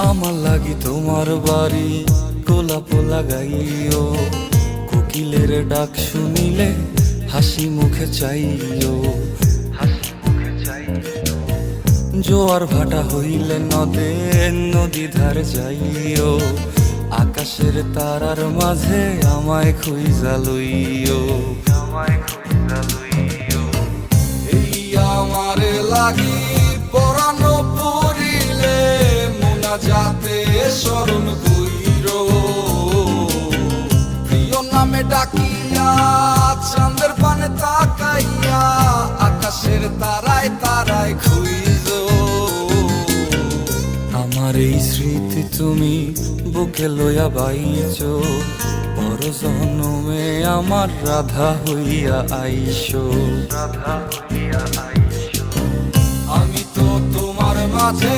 আমার লাগি তোমার বাড়ি গোলাপ লাগাইও, কোকিলের ডাক শুনিলে হাসি মুখে চাইও, জোয়ার ভাটা হইলে নদে নদী ধার যাইও, আকাশের তারার মাঝে আমায় খুঁজা লইও, এই আমারে লাগি পরানো পড়িলে মোনাজাতে স্মরণ কইরো, প্রিয় নামে ডাকিয়া চাঁদের পানে তাকাইয়া আকাশের তারায় তারায় খুঁজো। আমার এই স্মৃতি তুমি বুকে লইয়া বাইছো, পর জন্মে আমার রাধা হইয়া আইসো, আমি তো তোমার মাঝে